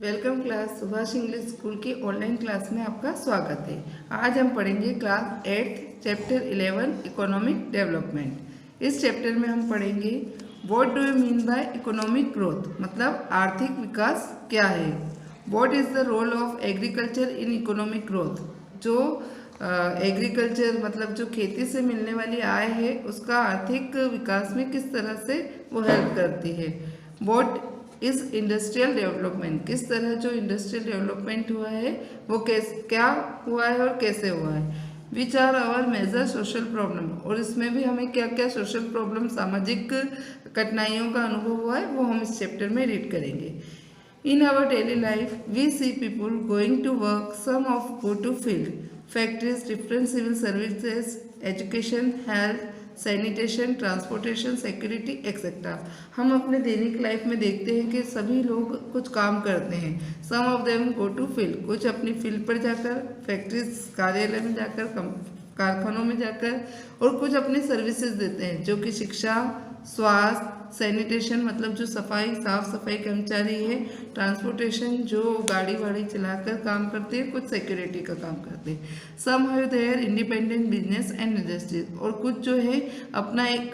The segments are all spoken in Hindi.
Welcome class Subhash English school की ऑनलाइन क्लास में आपका स्वागत है। आज हम पढ़ेंगे क्लास 8 चैप्टर 11 इकोनॉमिक डेवलपमेंट। इस चैप्टर में हम पढ़ेंगे what do you mean by economic growth, मतलब आर्थिक विकास क्या है। What is the role of agriculture in economic growth, जो एग्रीकल्चर मतलब जो खेती से मिलने वाली आय है उसका आर्थिक विकास में किस तरह से वो हेल्प करती है। व्हाट इस इंडस्ट्रियल डेवलपमेंट, किस तरह जो इंडस्ट्रियल डेवलपमेंट हुआ है वो क्या हुआ है और कैसे हुआ है। Which are our major social problem, और इसमें भी हमें क्या क्या सोशल प्रॉब्लम, सामाजिक कठिनाइयों का अनुभव हुआ है वो हम इस चैप्टर में रीड करेंगे। In our daily life, we see people going to work, some of go to field, factories, different civil services, education, health, sanitation, transportation, security etcetera. हम अपने दैनिक लाइफ में देखते हैं कि सभी लोग कुछ काम करते हैं। Some of them go to field, कुछ अपनी फील्ड पर जाकर, फैक्ट्रीज कार्यालय में जाकर, कारखानों में जाकर, और कुछ अपनी सर्विसेज देते हैं जो कि शिक्षा, स्वास्थ्य, सैनिटेशन मतलब जो सफाई साफ सफाई कर्मचारी है, ट्रांसपोर्टेशन जो गाड़ी वाड़ी चलाकर काम करते हैं, कुछ सिक्योरिटी का काम करते हैं। Some have their independent business and industries, और कुछ जो है अपना एक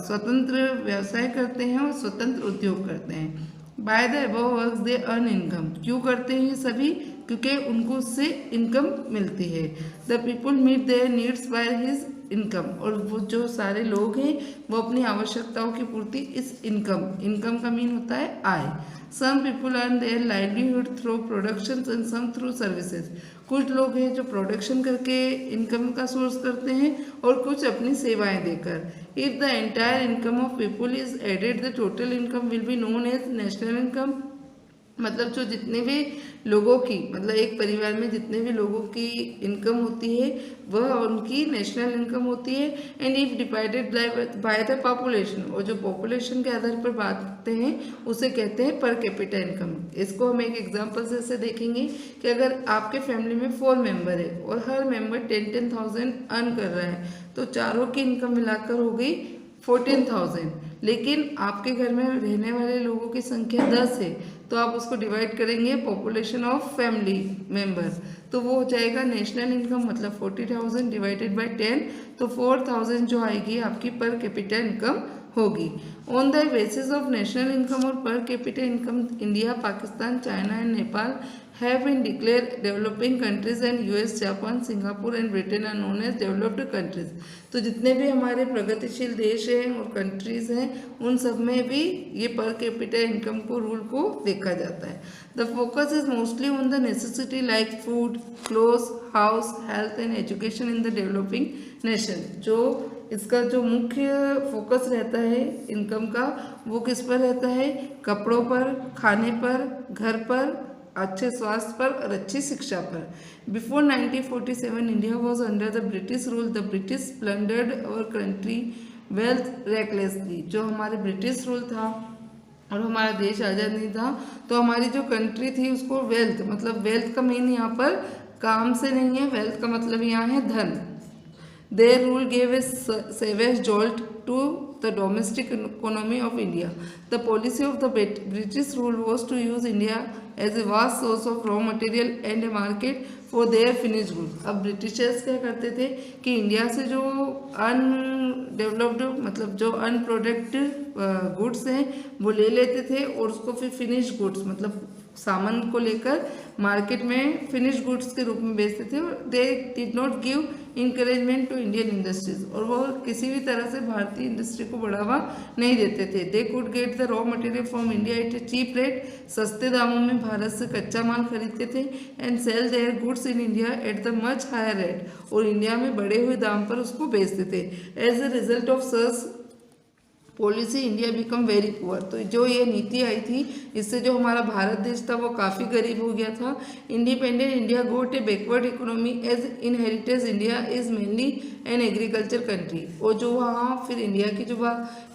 स्वतंत्र व्यवसाय करते हैं और स्वतंत्र उद्योग करते हैं। By the above works they earn income, क्यों करते हैं ये सभी, क्योंकि उनको उससे इनकम मिलती है। The people meet their needs by his income, और वो जो सारे लोग हैं वो अपनी आवश्यकताओं की पूर्ति इस इनकम का मीन होता है आय। Some people earn their livelihood through production and some through services, कुछ लोग हैं जो प्रोडक्शन करके इनकम का सोर्स करते हैं और कुछ अपनी सेवाएं देकर। If the entire income of people is added the total income will be known as national income, मतलब जो जितने भी लोगों की, मतलब एक परिवार में जितने भी लोगों की इनकम होती है वह उनकी नेशनल इनकम होती है। And if divided by the population, और जो पॉपुलेशन के आधार पर बांटते हैं उसे कहते हैं पर कैपिटा इनकम। इसको हम एक एग्जांपल से ऐसे देखेंगे कि अगर आपके फैमिली में 4 मेंबर है और हर मेंबर 10,000 अर्न कर रहा है तो चारों की इनकम मिलाकर हो गई 14,000। लेकिन आपके घर में रहने वाले लोगों की संख्या 10 है तो आप उसको डिवाइड करेंगे पॉपुलेशन ऑफ फैमिली मेंबर, तो वो हो जाएगा नेशनल इनकम, मतलब 40,000 डिवाइडेड बाय 10, तो 4,000 जो आएगी आपकी पर कैपिटा इनकम होगी। On the basis of national income और per capita income, India, Pakistan, China and Nepal have been declared developing countries and US, Japan, Singapore and Britain are known as developed countries. तो जितने भी हमारे प्रगतिशील देश हैं और कंट्रीज हैं उन सब में भी ये पर कैपिटा इनकम को रूल को देखा जाता है। The focus is mostly on the necessity like food, clothes, house, health and education in the developing nation. जो इसका जो मुख्य फोकस रहता है इनकम का वो किस पर रहता है, कपड़ों पर, खाने पर, घर पर, अच्छे स्वास्थ्य पर और अच्छी शिक्षा पर। Before 1947 India was under the British rule. The British plundered our country wealth recklessly. जो हमारे ब्रिटिश रूल था और हमारा देश आज़ाद नहीं था तो हमारी जो कंट्री थी उसको वेल्थ, मतलब वेल्थ का मीन यहाँ पर काम से नहीं है, वेल्थ का मतलब यहाँ है धन। Their rule gave a savage jolt to the domestic economy of India. The policy of the British rule was to use India as a vast source of raw material and a market for their finished goods. अब ब्रिटिशर्स क्या करते थे कि इंडिया से जो अनडेवलप्ड मतलब जो अनप्रोडक्ट गुड्स हैं वो ले लेते थे और उसको फिर फिनिश गुड्स मतलब सामान को लेकर मार्केट में फिनिश गुड्स के रूप में बेचते थे। They did not give encouragement to Indian industries, और वो किसी भी तरह से भारतीय इंडस्ट्री को बढ़ावा नहीं देते थे। They could get the raw material from India at a cheap rate, सस्ते दामों में भारत से कच्चा माल खरीदते थे। And sell their goods in India at the much higher rate, और इंडिया में बढ़े हुए दाम पर उसको बेचते थे। As a result of such policy India become very poor. तो जो ये नीति आई थी इससे जो हमारा भारत देश था वो काफ़ी गरीब हो गया था। Independent India got a backward economy as in heritage India is mainly an agriculture country. और जो वहाँ फिर इंडिया की जो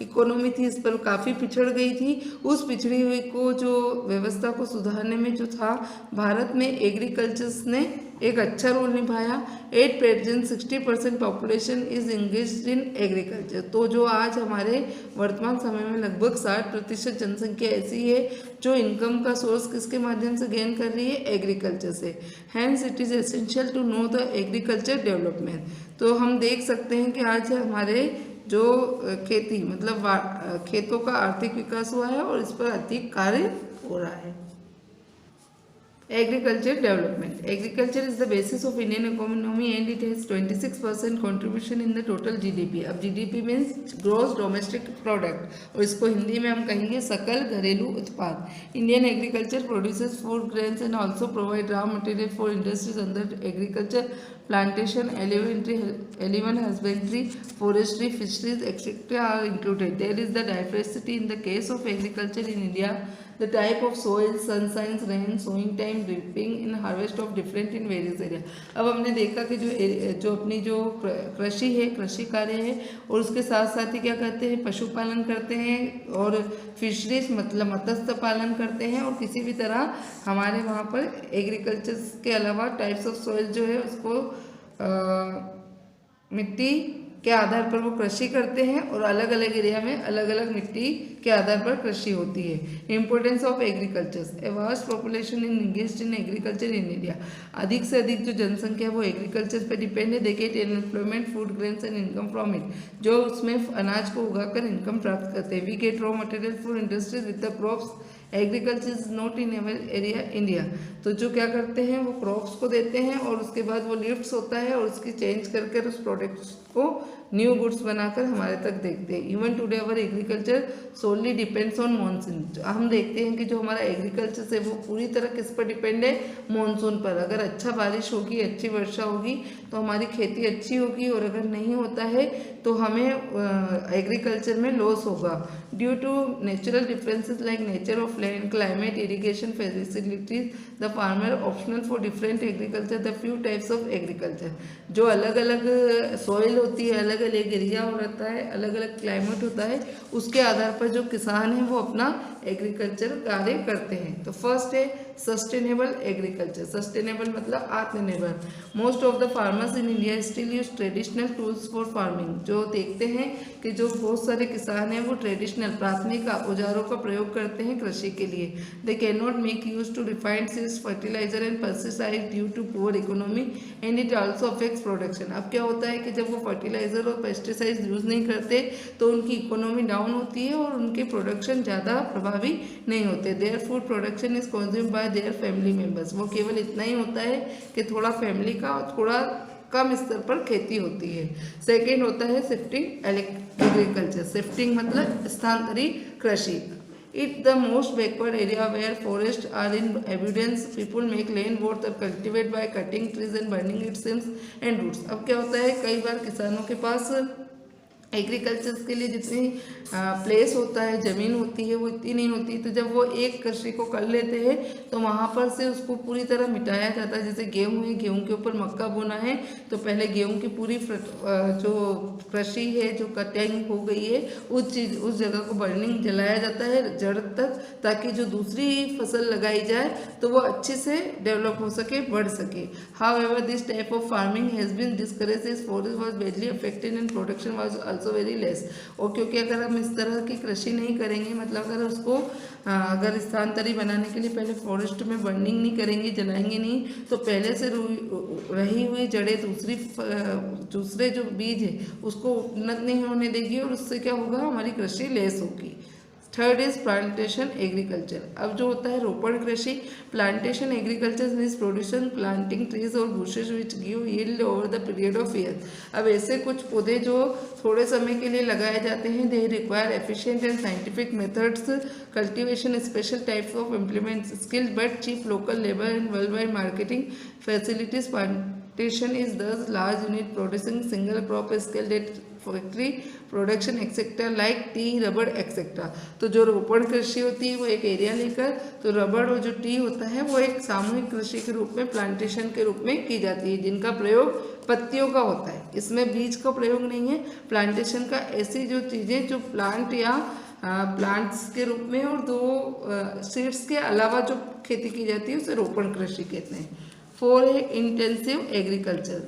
इकोनॉमी थी इस पर काफ़ी पिछड़ गई थी। उस पिछड़ी हुई को जो व्यवस्था को सुधारने में जो था भारत में एग्रीकल्चर्स ने एक अच्छा रोल निभाया। At present 60% population is engaged in agriculture. तो जो आज हमारे वर्तमान समय में लगभग 60% जनसंख्या ऐसी है जो इनकम का सोर्स किसके माध्यम से गेन कर रही है, एग्रीकल्चर से। Hence it is essential to know the agriculture development. तो हम देख सकते हैं कि आज हमारे जो खेती मतलब खेतों का आर्थिक विकास हुआ है और इस पर अधिक कार्य हो रहा है। Agriculture development. Agriculture is the basis of Indian economy and it has 26% contribution in the total GDP. अब GDP means gross domestic product और इसको हिंदी में हम कहेंगे सकल घरेलू उत्पाद। Indian agriculture produces food grains and also provide raw material for industries under agriculture, plantation, elephant husbandry, forestry, fisheries, etc. are included. There is the diversity in the case of agriculture in India. The type of soil, sunshine, rain, sowing time, reaping and harvest of different in various area. अब हमने देखा कि जो अपनी जो कृषि है, कृषि कार्य है और उसके साथ साथ ही क्या करते हैं, पशुपालन करते हैं और फिशरीज मतलब मत्स्य पालन करते हैं और किसी भी तरह हमारे वहाँ पर एग्रीकल्चर के अलावा टाइप्स ऑफ सॉइल जो है उसको मिट्टी के आधार पर वो कृषि करते हैं और अलग अलग एरिया में अलग अलग मिट्टी के आधार पर कृषि होती है। Importance of agriculture. A vast population in engaged in agriculture in India. अधिक से अधिक जो जनसंख्या है वो एग्रीकल्चर पे डिपेंड है। They get employment, food grains and income from it. जो उसमें अनाज को उगाकर इनकम प्राप्त करते हैं। We get raw material for industries with the crops. Agriculture is not in ever area India. तो जो क्या करते हैं वो क्रॉप्स को देते हैं और उसके बाद वो लिफ्ट्स होता है और उसकी चेंज करके उस प्रोडक्ट्स को न्यू गुड्स बनाकर हमारे तक देखते हैं। Even today our agriculture solely depends on monsoon. हम देखते हैं कि जो हमारा एग्रीकल्चर है वो पूरी तरह किस पर डिपेंड है, मानसून पर। अगर अच्छा बारिश होगी, अच्छी वर्षा होगी तो हमारी खेती अच्छी होगी और अगर नहीं होता है तो हमें एग्रीकल्चर में लॉस होगा। Due to natural differences like nature of land, climate, irrigation facilities, the farmer optional for different agriculture, the few types of agriculture. जो अलग अलग सॉइल होती है, अलग अलग एरिया होता है, अलग अलग क्लाइमेट होता है, उसके आधार पर जो किसान हैं वो अपना एग्रीकल्चर कार्य करते हैं। तो फर्स्ट है सस्टेनेबल एग्रीकल्चर। सस्टेनेबल मतलब आत्मनिर्भर। Most of the farmers in India still use traditional tools for farming. जो देखते हैं कि जो बहुत सारे किसान हैं वो ट्रेडिशनल प्राथमिक औजारों का प्रयोग करते हैं कृषि के लिए। They can not make use to refined seeds, fertiliser and pesticide due to poor economy and it also affects production. अब क्या होता है कि जब वो फर्टिलाइजर और पेस्टिसाइड यूज नहीं करते तो उनकी इकोनॉमी डाउन होती है और उनके प्रोडक्शन ज़्यादा प्रभावी नहीं होते। Their food production is consumed by their family members. वो केवल इतना ही होता है कि थोड़ा फैमिली का और थोड़ा कम स्तर पर खेती होती है। सेकेंड होता है शिफ्टिंग एग्रीकल्चर। शिफ्टिंग मतलब स्थानांतरित कृषि। It the most backward area where forests are in abundance. People make land both or cultivate by cutting trees and burning its stems and roots. अब क्या होता है, कई बार किसानों के पास एग्रीकल्चर के लिए जितनी प्लेस होता है, ज़मीन होती है, वो इतनी नहीं होती। तो जब वो एक कृषि को कर लेते हैं तो वहाँ पर से उसको पूरी तरह मिटाया जाता है। जैसे गेहूँ है, गेहूँ के ऊपर मक्का बोना है तो पहले गेहूँ की पूरी जो कृषि है, जो कटिंग हो गई है, उस जगह को बर्निंग जलाया जाता है जड़ तक, ताकि जो दूसरी फसल लगाई जाए तो वो अच्छे से डेवलप हो सके, बढ़ सके। However this type of farming has been discouraged as forest was badly affected and production was also very less. और क्योंकि अगर हम इस तरह की कृषि नहीं करेंगे, मतलब अगर उसको अगर स्थानांतरित बनाने के लिए पहले फॉरेस्ट में बर्निंग नहीं करेंगे, जलाएंगे नहीं, तो पहले से रही हुई जड़ें दूसरे जो बीज है उसको उन्नत नहीं होने देगी और उससे क्या होगा, हमारी कृषि लेस होगी। Third is plantation agriculture. अब जो होता है रोपण कृषि। Plantation agriculture means production planting trees और bushes which give yield over the period of year. अब ऐसे कुछ पौधे जो थोड़े समय के लिए लगाए जाते हैं, they require efficient and scientific methods cultivation, special types of implement, skilled but cheap local labour and world wide marketing facilities. Plantation is this large unit producing single crop scale that factory production etcetera like tea, रबड़ एक्सेट्रा। तो जो रोपण कृषि होती है वो एक एरिया लेकर, तो रबड़ और जो टी होता है वो एक सामूहिक कृषि के रूप में, प्लांटेशन के रूप में की जाती है, जिनका प्रयोग पत्तियों का होता है, इसमें बीज का प्रयोग नहीं है। प्लांटेशन का ऐसी जो चीज़ें जो प्लांट या प्लांट्स के रूप में और दो सीड्स के अलावा जो खेती की जाती है उसे रोपण कृषि कहते हैं। 4 है इंटेंसिव एग्रीकल्चर,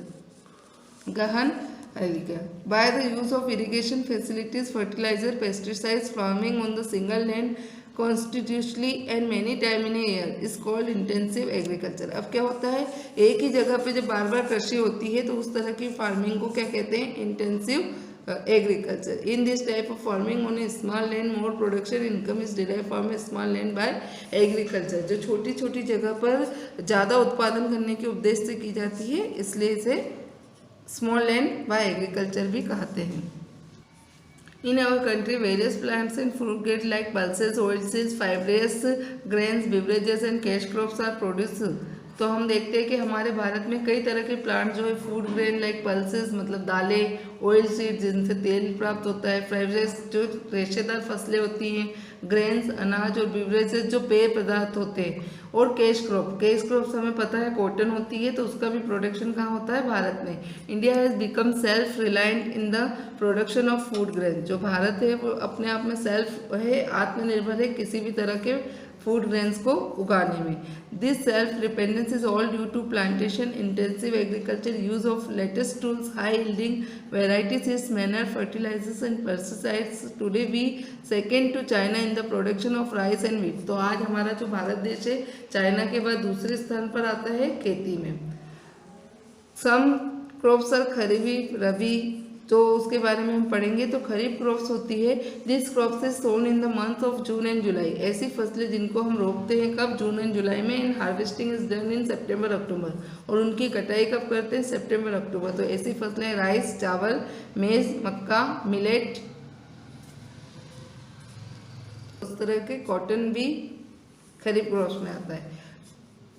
गहन agriculture. By the use of irrigation facilities, fertilizer, pesticides, farming on the single land constitutionally and many time in a year is called intensive agriculture. अब क्या होता है, एक ही जगह पे जब बार बार कृषि होती है तो उस तरह की फार्मिंग को क्या कहते हैं, intensive agriculture. In this type of farming on a small land, more production income is derived from a small land by agriculture. जो छोटी छोटी जगह पर ज़्यादा उत्पादन करने के उद्देश्य से की जाती है, इसलिए इसे स्मॉल लैंड बाय एग्रीकल्चर भी कहते हैं. In our country, various plants and fruit get like pulses, oilseeds, fibrous grains, beverages and cash crops are produced. तो हम देखते हैं कि हमारे भारत में कई तरह के प्लांट जो है फूड ग्रेन लाइक पल्सेस मतलब दालें, ऑयल सीड जिनसे तेल प्राप्त होता है, फाइब्रस जो रेशेदार फसलें होती हैं, ग्रेन्स अनाज और बिवरेजेस जो पेय पदार्थ होते हैं, और कैश क्रॉप्स हमें पता है कॉटन होती है, तो उसका भी प्रोडक्शन कहाँ होता है, भारत में. India has become self reliant in the production of food grain. जो भारत है वो अपने आप में सेल्फ है, आत्मनिर्भर है किसी भी तरह के फूड ग्रेन्स को उगाने में. This self dependence is all due to plantation, intensive agriculture, use of latest tools, high yielding variety seeds, manure fertilisers and pesticides. Today we second to China in the production of rice and wheat. तो आज हमारा जो भारत देश है चाइना के बाद दूसरे स्थान पर आता है खेती में. सम क्रॉप्स आर खरीफ रबी, तो उसके बारे में हम पढ़ेंगे. तो खरीफ क्रॉप्स होती है, this crops is sown in the month of June and July. ऐसी फसलें जिनको हम रोपते हैं कब, जून एंड जुलाई में. And harvesting is done in September October, और उनकी कटाई कब करते हैं, सितंबर अक्टूबर. तो ऐसी फसलें राइस, चावल, मेज, मक्का, मिलेट, उस तरह के कॉटन भी खरीफ क्रॉप्स में आता है.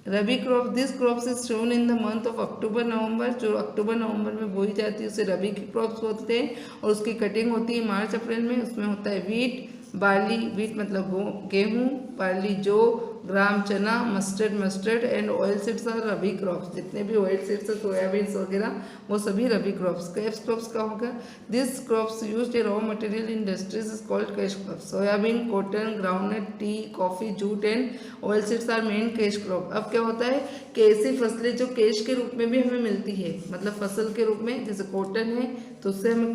Rabi crop, this crops is sown in the month of October November. जो अक्टूबर नवंबर में बोई जाती है उसे रबी की क्रॉप्स बोलते हैं, और उसकी कटिंग होती है मार्च अप्रैल में. उसमें होता है वीट, बार्ली, वीट मतलब गेहूँ, बार्ली जौ, ग्राम चना, mustard and oil seeds are rabi crops. जितने भी ऑयल सीड्स सोयाबीन्स वगैरह वो सभी रबी क्रॉप्स. कैश क्रॉप्स का होगा, this crops used a raw material industries is called cash crops. Soybean, cotton, groundnut, tea, coffee, jute and oil seeds are main cash crop. अब क्या होता है कि ऐसी फसलें जो कैश के रूप में भी हमें मिलती है, मतलब फसल के रूप में, जैसे कॉटन है तो उससे हमें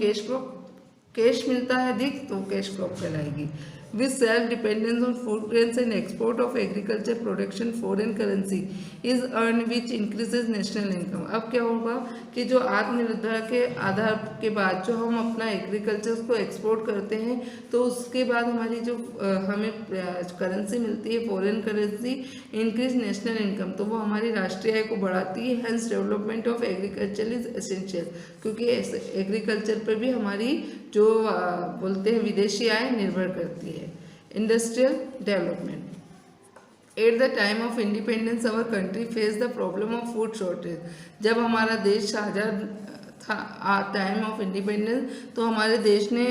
कैश मिलता है अधिक, तो कैश क्रॉप कहलाएगी. With self dependence on food grains and export of agriculture production foreign currency is earn which increases national income. अब क्या होगा कि जो आत्मनिर्भरता के आधार के बाद जो हम अपना एग्रीकल्चर को एक्सपोर्ट करते हैं, तो उसके बाद हमारी जो हमें करेंसी मिलती है foreign currency, increase national income, तो वो हमारी राष्ट्रीय आय को बढ़ाती है. Hence development of agriculture is essential, क्योंकि एग्रीकल्चर पर भी हमारी जो बोलते हैं विदेशी आय निर्भर करती है. Industrial development, at the time of independence our country face the problem of food shortage. जब हमारा देश आज़ाद था, टाइम ऑफ इंडिपेंडेंस, तो हमारे देश ने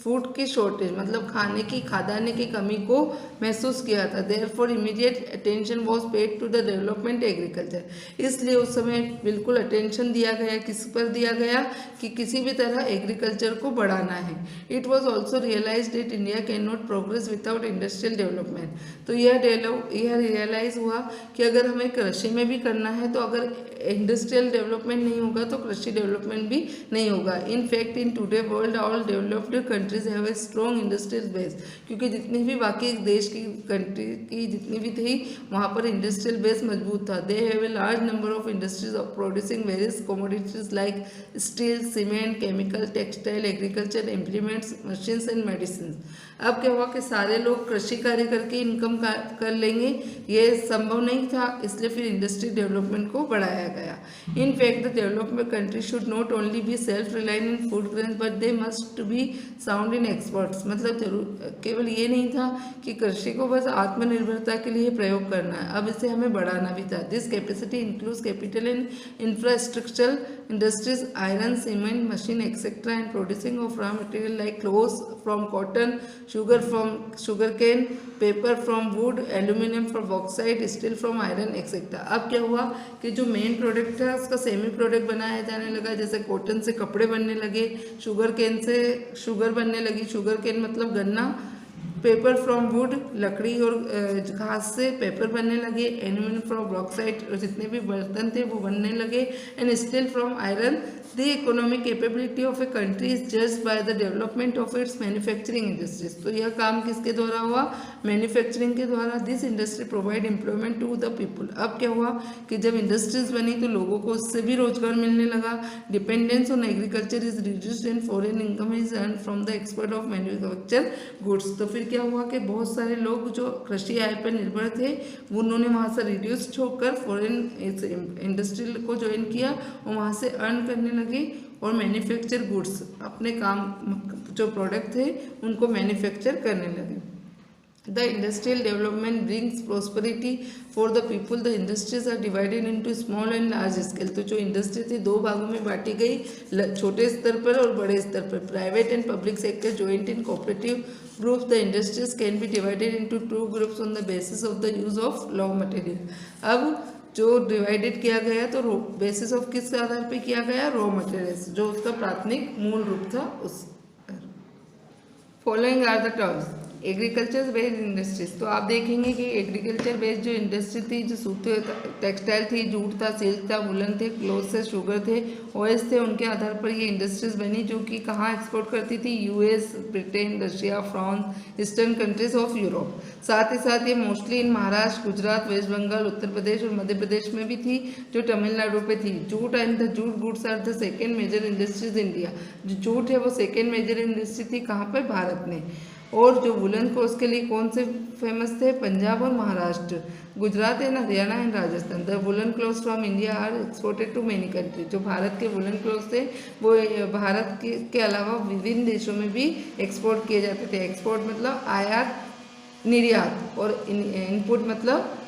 फूड की शॉर्टेज मतलब खाद्यान्न की कमी को महसूस किया था. Therefore immediate attention was paid to the development agriculture. इसलिए उस समय बिल्कुल अटेंशन दिया गया, किस पर दिया गया कि किसी भी तरह एग्रीकल्चर को बढ़ाना है. It was also realised that India can not progress without industrial development. तो यह रियलाइज हुआ कि अगर हमें कृषि में भी करना है, तो अगर इंडस्ट्रियल डेवलपमेंट नहीं होगा तो कृषि डेवलपमेंट भी नहीं होगा. In fact in today world all developed countries have a strong industrial base, क्योंकि जितनी भी बाकी देश की कंट्री की जितनी भी थी वहाँ पर इंडस्ट्रियल बेस मजबूत था. They have a large number of industries of producing various commodities like steel, cement, chemical, textile, agriculture, implements, machines and medicine. अब क्या हुआ कि सारे लोग कृषि कार्य करके इनकम कर लेंगे, ये संभव नहीं था, इसलिए फिर इंडस्ट्री डेवलपमेंट को बढ़ाया गया. In fact the development country should not only be self reliant in food grains but they must be sound in experts. मतलब जरूर केवल ये नहीं था कि कृषि को बस आत्मनिर्भरता के लिए प्रयोग करना है, अब इसे हमें बढ़ाना भी था. This capacity includes capital and infrastructure industries, iron, cement, machine etcetera, and producing of raw material like clothes from cotton, sugar from sugarcane, paper from wood, aluminium from bauxite, steel from iron etc. अब क्या हुआ कि जो मेन प्रोडक्ट था उसका सेमी प्रोडक्ट बनाया जाने लगा. जैसे कॉटन से कपड़े बनने लगे, शुगर केन से शुगर बनने लगी. शुगर केन मतलब गन्ना, पेपर फ्रॉम वुड, लकड़ी और घास से पेपर बनने लगे। एल्यूमिनियम फ्रॉम बॉक्साइट, और जितने भी बर्तन थे वो बनने लगे। And steel from iron. The economic capability of a country is judged by the development of its manufacturing industries. तो यह काम किसके द्वारा हुआ? मैन्युफैक्चरिंग के द्वारा। This industry provide employment to the people. अब क्या हुआ कि जब इंडस्ट्रीज बनी तो लोगों को उससे भी रोजगार मिलने लगा। Dependence on agriculture is reduced and foreign income is earn from the export of manufacture goods. तो फिर क्या हुआ कि बहुत सारे लोग जो कृषि आय पर निर्भर थे उन्होंने वहाँ से रिड्यूस होकर फॉरेन इंडस्ट्री को ज्वाइन किया और वहाँ से अर्न करने लगे और मैन्युफैक्चर गुड्स, अपने काम जो प्रोडक्ट थे उनको मैन्युफैक्चर करने लगे। The industrial development brings prosperity for the people. The industries are divided into small and large scale. तो जो इंडस्ट्री थी दो भागों में बांटी गई, छोटे स्तर पर और बड़े स्तर पर। Private and public sector joint in cooperative groups. The industries can be divided into two groups on the basis of the use of raw material. अब जो डिवाइडेड किया गया तो बेसिस ऑफ किस आधार पे किया गया? रॉ मटेरियल्स, जो उसका प्राथमिक मूल रूप था उस। Following are the terms agriculture based industries. तो आप देखेंगे कि एग्रीकल्चर बेस्ड जो इंडस्ट्री थी, जो सूती टेक्सटाइल थी, जूट था, सिल्क था, वुलन थे, क्लोथ से, शुगर थे, ऑयल्स थे, उनके आधार पर ये इंडस्ट्रीज बनी जो कि कहाँ एक्सपोर्ट करती थी? US, Britain, Russia, France, eastern countries of Europe. साथ ही साथ ये मोस्टली इन महाराष्ट्र, गुजरात, वेस्ट बंगाल, उत्तर प्रदेश और मध्य प्रदेश में भी थी, जो तमिलनाडु पे थी। Jute and the jute goods are the second major industries India. जो जूट है वो सेकेंड मेजर इंडस्ट्री थी कहाँ पर? भारत में। और जो वुलन क्लॉथ के लिए कौन से फेमस थे? पंजाब और Maharashtra, Gujarat and Haryana and Rajasthan. The woollen clothes from India are exported to many country. जो भारत के वुलन क्लॉथ्स थे वो भारत के अलावा विभिन्न देशों में भी एक्सपोर्ट किए जाते थे। एक्सपोर्ट मतलब आयात निर्यात, और इनपुट मतलब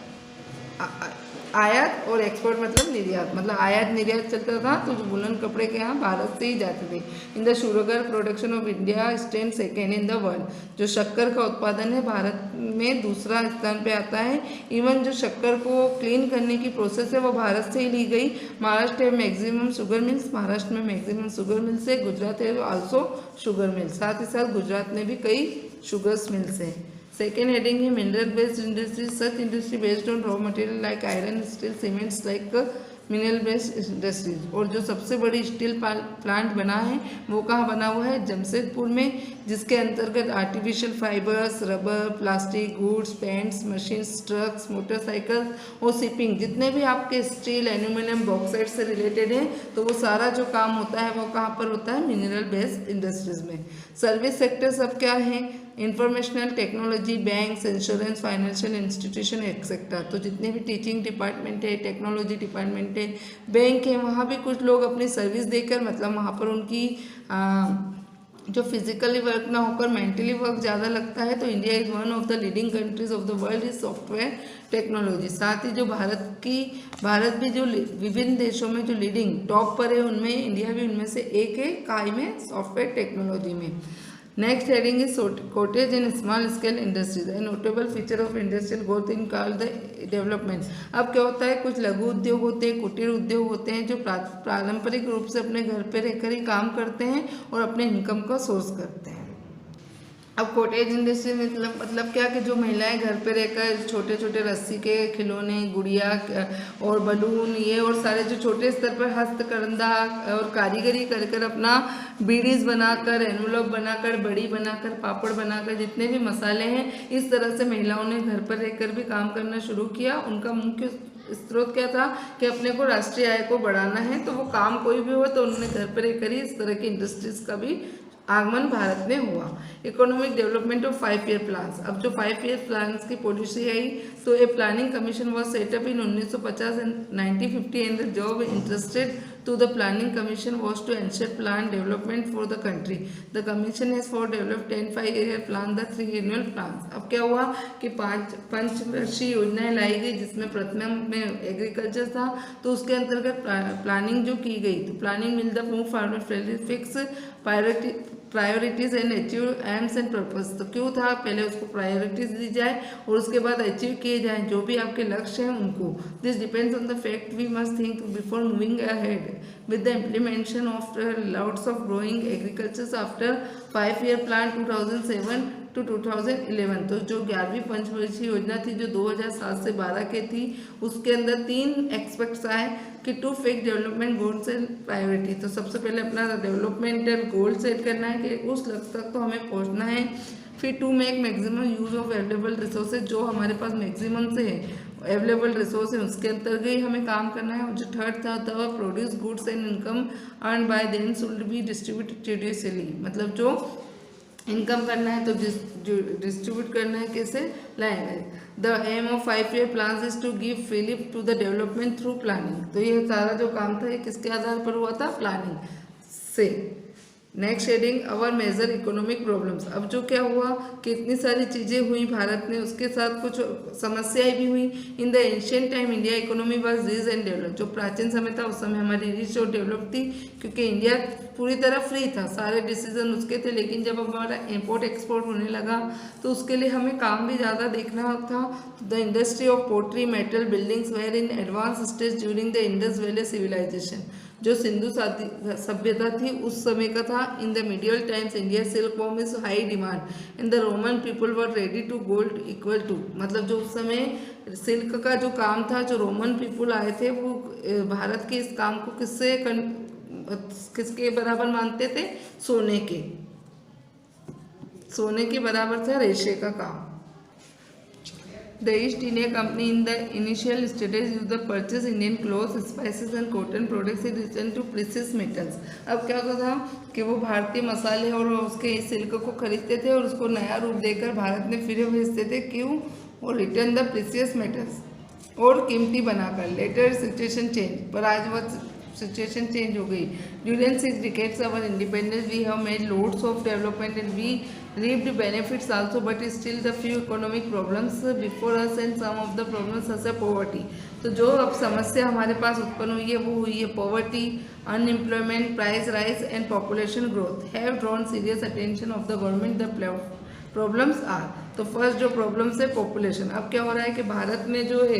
आयात, और एक्सपोर्ट मतलब निर्यात। मतलब आयात निर्यात चलता था तो जो वुलन कपड़े के यहाँ भारत से ही जाते थे। In the sugar production of India stand second in the world. जो शक्कर का उत्पादन है भारत में दूसरा स्थान पे आता है। इवन जो शक्कर को क्लीन करने की प्रोसेस है वो भारत से ही ली गई। महाराष्ट्र में मैक्सिमम शुगर मिल्स, महाराष्ट्र में मैक्सिमम शुगर मिल्स है। गुजरात है आल्सो शुगर मिल, साथ ही साथ गुजरात में भी कई शुगर्स मिल्स हैं। सेकेंड हेडिंग है mineral based industry. Such industry based on raw material like iron, steel, cements like mineral based industries. और जो सबसे बड़ी स्टील प्लांट बना है वो कहाँ बना हुआ है? जमशेदपुर में, जिसके अंतर्गत artificial fibres, rubber, plastic, goods, paints, machines, trucks, motorcycle और शिपिंग, जितने भी आपके स्टील, एल्यूमिनियम, बॉक्साइट से रिलेटेड है तो वो सारा जो काम होता है वो कहाँ पर होता है? मिनरल बेस्ड इंडस्ट्रीज में। सर्विस सेक्टर सब क्या है? Informational technology, banks, insurance, financial institution etcetera. तो जितने भी टीचिंग डिपार्टमेंट है, टेक्नोलॉजी डिपार्टमेंट है, बैंक है, वहाँ भी कुछ लोग अपनी सर्विस देकर, मतलब वहाँ पर उनकी जो फिजिकली वर्क ना होकर मेंटली वर्क ज़्यादा लगता है। तो India is one of the leading countries of the world is software technology. साथ ही जो भारत भी जो विभिन्न देशों में जो लीडिंग टॉप पर है उनमें इंडिया भी उनमें से एक है। काय में? सॉफ्टवेयर टेक्नोलॉजी में। Next heading is cottage and small scale industries. A notable feature of industrial growth in called the development. अब क्या होता है, कुछ लघु उद्योग होते हैं, कुटीर उद्योग होते हैं जो पारंपरिक रूप से अपने घर पे रहकर ही काम करते हैं और अपने इनकम का सोर्स करते हैं। अब कॉटेज इंडस्ट्री मतलब क्या कि जो महिलाएं घर पे रहकर छोटे छोटे रस्सी के खिलौने, गुड़िया और बलून, ये और सारे जो छोटे स्तर पर हस्तकरंदा और कारीगरी कर कर अपना बीडीज बनाकर, एनवलप बनाकर, बड़ी बनाकर, पापड़ बनाकर, जितने भी मसाले हैं, इस तरह से महिलाओं ने घर पर रहकर भी काम करना शुरू किया। उनका मुख्य स्रोत क्या था कि अपने को राष्ट्रीय आय को बढ़ाना है, तो वो काम कोई भी हो तो उन्होंने घर पर रहकर ही इस तरह की इंडस्ट्रीज का भी आगमन भारत में हुआ। Economic development of 5 year plans. अब जो 5 ईयर प्लान्स की पॉलिसी आई तो a planning commission was set up in 1950 and 1950 and the job interested to the planning commission was to ensure plan development for the country. The commission has for developed 10 5-year plan, the 3 annual plans. अब क्या हुआ कि 5 पंचवर्षीय योजनाएं लाई गई, जिसमें प्रथम में एग्रीकल्चर था, तो उसके अंतर्गत प्लानिंग जो की गई, तो planning will the move forward fix priorities and achieve AIIMS and purpose. तो क्यों था, पहले उसको प्रायोरिटीज दी जाए और उसके बाद अचीव किए जाए जो भी आपके लक्ष्य हैं उनको। This depends on the fact we must think before moving ahead with the implementation of lots of growing agriculture after 5-year plan 2007 to 2011। तो जो 11वीं पंचवर्षीय योजना थी जो 2007 से 12 के थी, उसके अंदर 3 एक्सपेक्ट्स आए कि to fix development goals and priority. तो सबसे पहले अपना डेवलपमेंटल गोल सेट करना है कि उस लक्ष्य तक तो हमें पहुंचना है। फिर to make maximum use of available resources, जो हमारे पास मैक्सिमम से है अवेलेबल रिसोर्स है उसके अंतर्गत ही हमें काम करना है। और जो थर्ड था produce goods and income earn by them should be distributed judicially, मतलब जो इनकम करना है तो डिस्ट्रीब्यूट करना है कैसे, लाएंगे। The aim of 5-year plan is to give fillip to the development through planning. तो ये सारा जो काम था ये किसके आधार पर हुआ था, प्लानिंग से। नेक्स्ट शेडिंग अवर मेजर इकोनॉमिक प्रॉब्लम्स। अब जो क्या हुआ कि इतनी सारी चीज़ें हुई भारत में, उसके साथ कुछ समस्याएं भी हुई। In the ancient time India economy was rich and develop. जो प्राचीन समय था उस समय हमारी रिच और डेवलप थी, क्योंकि इंडिया पूरी तरह फ्री था, सारे डिसीजन उसके थे। लेकिन जब हमारा इम्पोर्ट एक्सपोर्ट होने लगा तो उसके लिए हमें काम भी ज़्यादा देखना था। The industry of pottery, metal, buildings were in advance stage during the Indus valley civilisation. जो सिंधु सभ्यता थी उस समय का था। In the medieval times India silk worm is high demand and the Roman people were ready to gold equal to, मतलब जो उस समय सिल्क का जो काम था, जो रोमन पीपल आए थे वो भारत के इस काम को किसके बराबर मानते थे, सोने के बराबर था रेशे का काम। The East India Company in the initial stages used to purchase Indian clothes, spices and cotton products in return to precious metals। अब क्या होता था कि वो भारतीय मसाले और उसके सिल्क को खरीदते थे और उसको नया रूप देकर भारत में फिर भेजते थे। क्यों? और रिटर्न द प्रीसियस मेटल्स, और कीमती बनाकर। लेटर सिचुएशन चेंज, पर आज वो सिचुएशन चेंज हो गई। During 6 decades our independence we have made loads of development and we reaped benefits also, but still the few economic problems before us and some of the problems such as poverty। तो जो अब समस्या हमारे पास उत्पन्न हुई है वो हुई है poverty, unemployment, price rise and population growth have drawn serious attention of the government. The problems are, तो फर्स्ट जो प्रॉब्लम्स है पॉपुलेशन। अब क्या हो रहा है कि भारत में जो है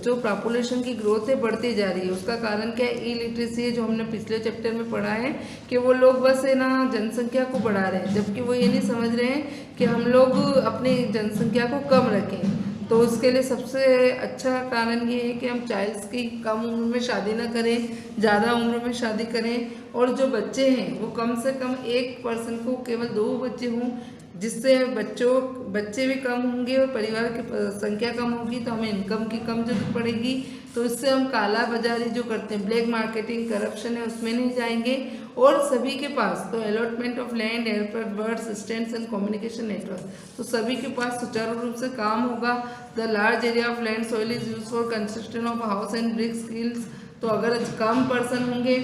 जो पॉपुलेशन की ग्रोथ है बढ़ती जा रही है। उसका कारण क्या है, इलिटरेसी है, जो हमने पिछले चैप्टर में पढ़ा है कि वो लोग बस है ना जनसंख्या को बढ़ा रहे हैं, जबकि वो ये नहीं समझ रहे हैं कि हम लोग अपनी जनसंख्या को कम रखें। तो उसके लिए सबसे अच्छा कारण ये है कि हम चाइल्ड्स की कम उम्र में शादी ना करें, ज़्यादा उम्र में शादी करें। और जो बच्चे हैं वो कम से कम एक पर्सन को केवल 2 बच्चे हों, जिससे बच्चे भी कम होंगे और परिवार की संख्या कम होगी, तो हमें इनकम की कम जरूरत पड़ेगी। तो इससे हम काला बाजारी जो करते हैं, ब्लैक मार्केटिंग, करप्शन है, उसमें नहीं जाएंगे। और सभी के पास तो allotment of land, airport, birds, stands and communication network, तो सभी के पास सुचारू रूप से काम होगा। The large area of land soil is use for construction of house and brick skills. तो अगर कम पर्सन होंगे,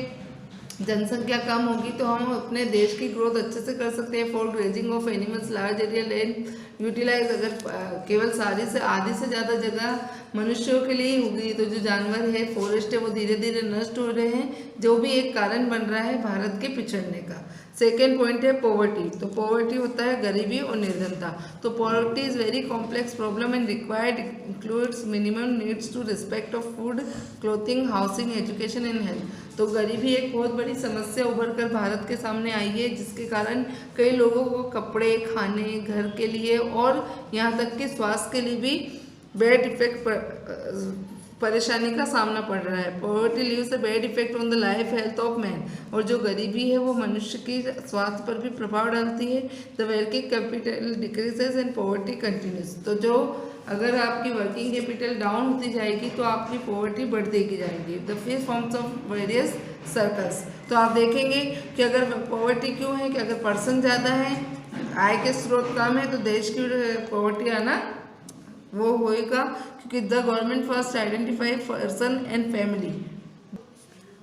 जनसंख्या कम होगी, तो हम अपने देश की ग्रोथ अच्छे से कर सकते हैं। For grazing of animals large area land utilise, अगर केवल सारी से आधी से ज़्यादा जगह मनुष्यों के लिए ही होगी तो जो जानवर है, फॉरेस्ट है, वो धीरे धीरे नष्ट हो रहे हैं, जो भी एक कारण बन रहा है भारत के पिछड़ने का। सेकेंड पॉइंट है पॉवर्टी। तो पॉवर्टी होता है गरीबी और निर्धनता। तो poverty is very complex problem and required includes minimum needs to respect of food, clothing, housing, education and health. तो गरीबी एक बहुत बड़ी समस्या उभर कर भारत के सामने आई है, जिसके कारण कई लोगों को कपड़े, खाने, घर के लिए और यहाँ तक कि स्वास्थ्य के लिए भी बैड इफेक्ट परेशानी का सामना पड़ रहा है। Poverty leaves a bad effect on the life health of man. और जो गरीबी है वो मनुष्य की स्वास्थ्य पर भी प्रभाव डालती है। The working capital decreases and poverty continues. तो जो अगर आपकी वर्किंग कैपिटल डाउन होती जाएगी तो आपकी पॉवर्टी बढ़ती जाएगी। The face forms of various circles. तो आप देखेंगे कि अगर पॉवर्टी क्यों है कि अगर पर्सन ज़्यादा है, आय के स्रोत कम है, तो देश की पॉवर्टी आना वो होएगा, क्योंकि the government first identify person and family.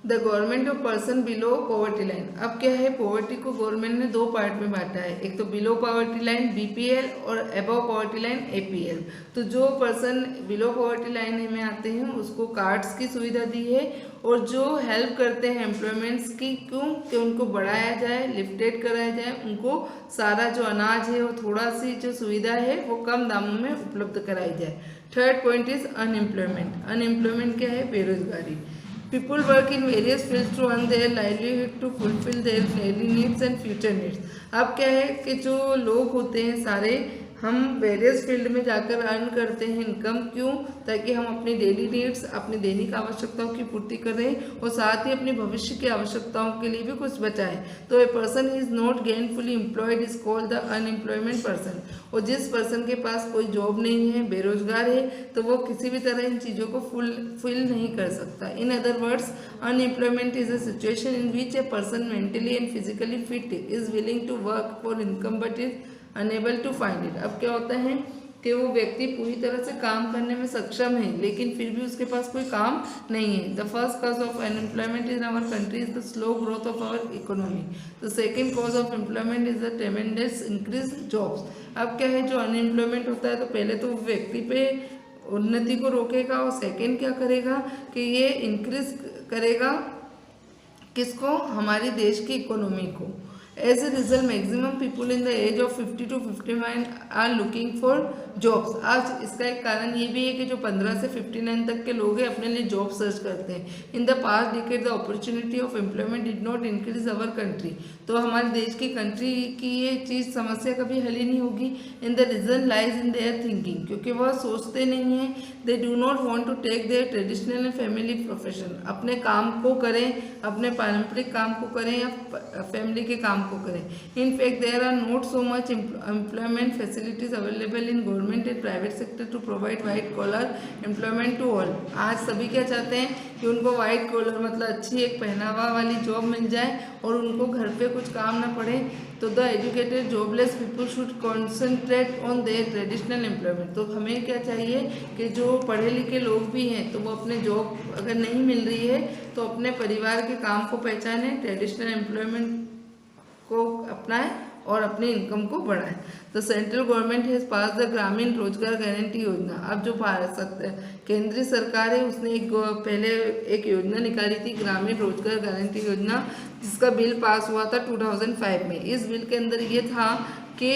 The government of person below poverty line. अब क्या है, पॉवर्टी को गवर्नमेंट ने 2 पार्ट में बांटा है, एक तो बिलो पॉवर्टी लाइन BPL और अबव पॉवर्टी लाइन APL। तो जो पर्सन बिलो पॉवर्टी लाइन में आते हैं उसको कार्ड्स की सुविधा दी है, और जो हेल्प करते हैं एम्प्लॉयमेंट्स की, क्यों कि उनको बढ़ाया जाए, लिफ्टेड कराया जाए, उनको सारा जो अनाज है और थोड़ा सी जो सुविधा है वो कम दामों में उपलब्ध कराई जाए। Third point is unemployment. Unemployment क्या है, बेरोजगारी। People work in various fields to earn their livelihood to fulfill their daily needs and future needs. अब क्या है कि जो लोग होते हैं सारे, हम वेरियस फील्ड में जाकर अर्न करते हैं इनकम, क्यों? ताकि हम अपनी डेली नीड्स, अपनी दैनिक आवश्यकताओं की पूर्ति करें और साथ ही अपनी भविष्य की आवश्यकताओं के लिए भी कुछ बचाएं। तो a person is not gainfully employed is called the unemployment person. और जिस पर्सन के पास कोई जॉब नहीं है, बेरोजगार है, तो वो किसी भी तरह इन चीज़ों को फुल नहीं कर सकता। In other words, unemployment is a situation in which a person mentally and physically fit is willing to work for income but is unable to find it. अब क्या होता है कि वो व्यक्ति पूरी तरह से काम करने में सक्षम है, लेकिन फिर भी उसके पास कोई काम नहीं है। The first cause of unemployment in our country is the slow growth of our economy. The second cause of employment is the tremendous increase jobs. अब क्या है, जो अनएम्प्लॉयमेंट होता है तो पहले तो व्यक्ति पे उन्नति को रोकेगा, और सेकेंड क्या करेगा कि ये इंक्रीज करेगा किसको? हमारे देश की इकोनॉमी को। As a result, maximum people in the age of 50 to 59 are looking for jobs. आज इसका एक कारण ये भी है कि जो 15 से 59 तक के लोग हैं अपने लिए जॉब सर्च करते हैं। In the past decade the opportunity of employment did not increase our country. तो हमारे देश की कंट्री की ये चीज़ समस्या कभी हल ही नहीं होगी। In the reason lies in their thinking, क्योंकि वह सोचते नहीं हैं। They do not want to take their traditional and family profession. अपने काम को करें, अपने पारंपरिक काम को करें या फैमिली के काम को करें। In fact there are not so much employment facilities available in government and private sector to provide white collar employment to all. आज सभी क्या चाहते हैं कि उनको वाइट कॉलर मतलब अच्छी एक पहनावा वाली जॉब मिल जाए और उनको घर पे कुछ काम ना पड़े। तो the educated jobless people should concentrate on their traditional employment. तो हमें क्या चाहिए कि जो पढ़े लिखे लोग भी हैं तो वो अपने जॉब अगर नहीं मिल रही है तो अपने परिवार के काम को पहचाने, ट्रेडिशनल एम्प्लॉयमेंट को अपनाएं और अपनी इनकम को बढ़ाएं। The central government has pass the ग्रामीण रोजगार गारंटी योजना। अब जो भारत केंद्रीय सरकार है उसने पहले एक योजना निकाली थी, ग्रामीण रोजगार गारंटी योजना, जिसका बिल पास हुआ था 2005 में। इस बिल के अंदर ये था कि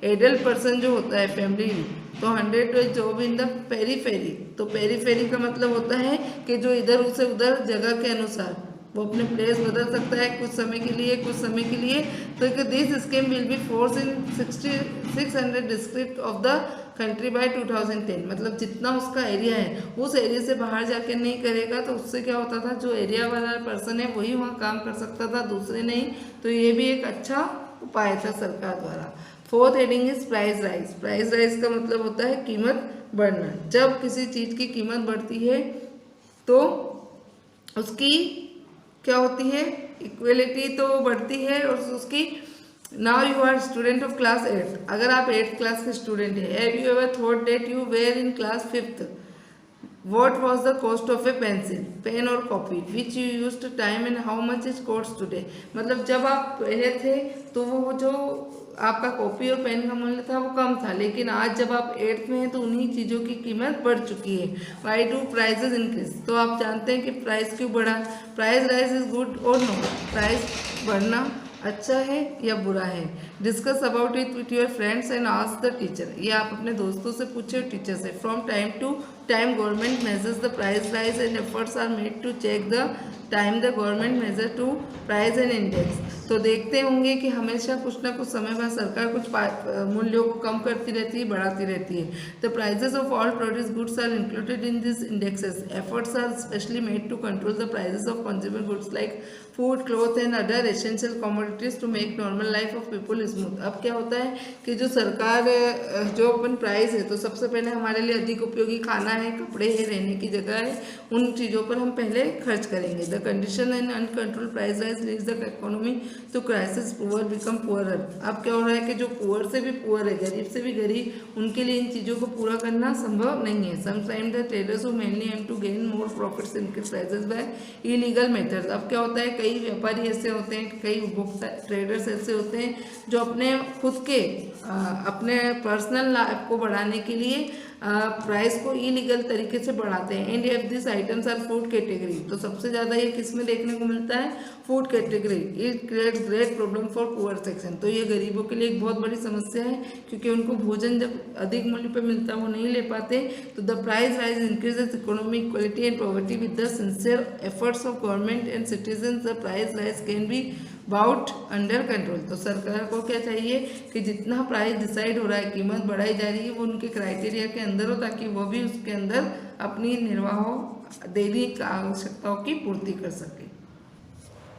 एडल्ट पर्सन जो होता है फैमिली, तो 100 जॉब इन द पेरीफेरी। तो पेरीफेरी का मतलब होता है कि जो इधर से उधर जगह के अनुसार वो अपने प्लेस बदल सकता है कुछ समय के लिए, कुछ समय के लिए। तो this scheme will be force in 600 district of the country bye 2010। मतलब जितना उसका एरिया है उस एरिया से बाहर जाके नहीं करेगा। तो उससे क्या होता था, जो एरिया वाला पर्सन है वही वहाँ काम कर सकता था, दूसरे नहीं। तो ये भी एक अच्छा उपाय था सरकार द्वारा। Fourth heading is price rise. Price rise का मतलब होता है कीमत बढ़ना। जब किसी चीज़ की कीमत बढ़ती है तो उसकी क्या होती है, इक्वलिटी तो बढ़ती है और उसकी। Now you are student of class 8। अगर आप 8th क्लास के स्टूडेंट हैं, have you ever thought that you were in class 5th what was the cost of a pencil, pen or copy which you used time and how much it costs today। मतलब जब आप पहले थे तो वो जो आपका कॉपी और पेन का मूल्य था वो कम था, लेकिन आज जब आप 8th में हैं तो उन्हीं चीज़ों की कीमत बढ़ चुकी है। Why do prices increase. तो आप जानते हैं कि प्राइस क्यों बढ़ा। प्राइस राइज इज गुड और नो। प्राइस बढ़ना अच्छा है या बुरा है। Discuss about it with your friends and ask the teacher. ये आप अपने दोस्तों से पूछे और टीचर से। From time to time government measures the price rise and efforts are made to check the time the government measure to price and index. तो देखते होंगे कि हमेशा कुछ ना कुछ समय बाद सरकार कुछ मूल्यों को कम करती रहती है, बढ़ाती रहती है। The prices of all produce goods are included in this indexes. Efforts are specially made to control the prices of consumer goods like food, cloth and other essential commodities to make normal life of people smooth. अब क्या होता है कि जो सरकार जो अपन प्राइस है, तो सबसे पहले हमारे लिए अधिक उपयोगी खाना है, कपड़े है, रहने की जगह है, उन चीज़ों पर हम पहले खर्च करेंगे। The condition and uncontrol price rise leads the economy to crisis, poor become poorer. अब क्या हो रहा है कि जो पुअर से भी पुअर है, गरीब से भी गरीब, उनके लिए इन चीज़ों को पूरा करना संभव नहीं है। Sometime the traders who mainly aim to gain more profits increase prices by illegal methods. अब क्या होता है, कई व्यापारी ऐसे होते हैं, कई उपभोक्ता ट्रेडर्स ऐसे होते हैं जो अपने खुद के अपने पर्सनल लाइफ को बढ़ाने के लिए प्राइस को इलीगल तरीके से बढ़ाते हैं। And if this items are food category, तो सबसे ज़्यादा ये किस में देखने को मिलता है, food category. It creates great problem for poor section, तो ये गरीबों के लिए एक बहुत बड़ी समस्या है, क्योंकि उनको भोजन जब अधिक मूल्य पर मिलता है वो नहीं ले पाते। तो the price rise increases economic equality and poverty with the sincere efforts of government and citizen the price rise can be brought under control. तो सरकार को क्या चाहिए कि जितना प्राइस डिसाइड हो रहा है, कीमत बढ़ाई जा रही है, वो उनके क्राइटेरिया के अंदर हो, ताकि वो भी उसके अंदर अपनी निर्वाह दैनिक आवश्यकताओं की पूर्ति कर सके।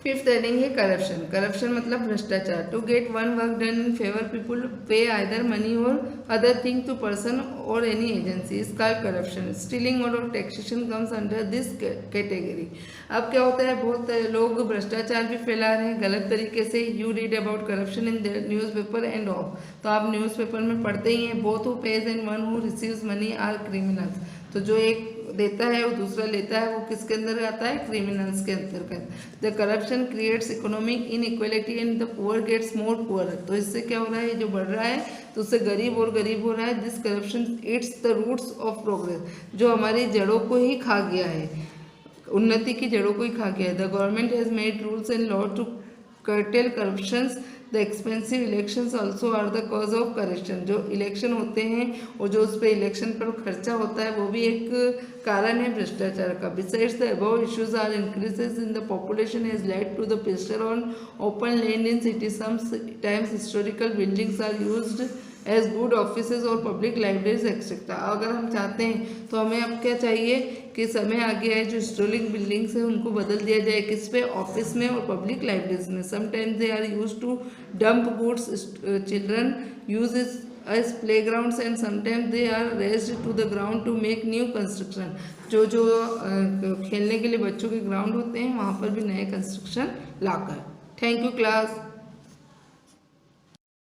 फिफ्थ हेडिंग है करप्शन। करप्शन मतलब भ्रष्टाचार। To get one work done in favour people pay either money और अदर थिंग टू पर्सन और any agency is called corruption. Stealing और taxation comes under this category. अब क्या होता है, बहुत लोग भ्रष्टाचार भी फैला रहे हैं गलत तरीके से। You read about corruption in newspaper and of, तो आप न्यूज़पेपर में पढ़ते ही हैं। Both who pays and one who receives money are criminals. तो जो एक देता है और दूसरा लेता है, वो किसके अंदर आता है, क्रिमिनल्स के अंतर्गत। The corruption creates economic inequality and the poor gets more poor. तो इससे क्या हो रहा है, जो बढ़ रहा है तो उससे गरीब और गरीब हो रहा है। This corruption it's the roots of progress, जो हमारी जड़ों को ही खा गया है, उन्नति की जड़ों को ही खा गया है। The government has made rules and law to curtail corruptions. The expensive elections also are the cause of corruption. जो इलेक्शन होते हैं और जो उस पर इलेक्शन पर खर्चा होता है, वो भी एक कारण है भ्रष्टाचार का। Besides the above issues are increases in the population has led to the pressure on open land in city. Sometimes historical buildings are used as good offices और पब्लिक लाइब्रेरीज एक्सेट्रा। अगर हम चाहते हैं तो हमें अब क्या चाहिए कि समय आ गया है, जो हिस्टोरिक बिल्डिंग्स है उनको बदल दिया जाए, किस पे, ऑफिस में और पब्लिक लाइब्रेरीज में। Sometimes they are use to dump goods children use as playgrounds and sometimes they are razed to the ground to make new construction. जो खेलने के लिए बच्चों के ग्राउंड होते हैं, वहाँ पर भी नए construction locker. Thank you class.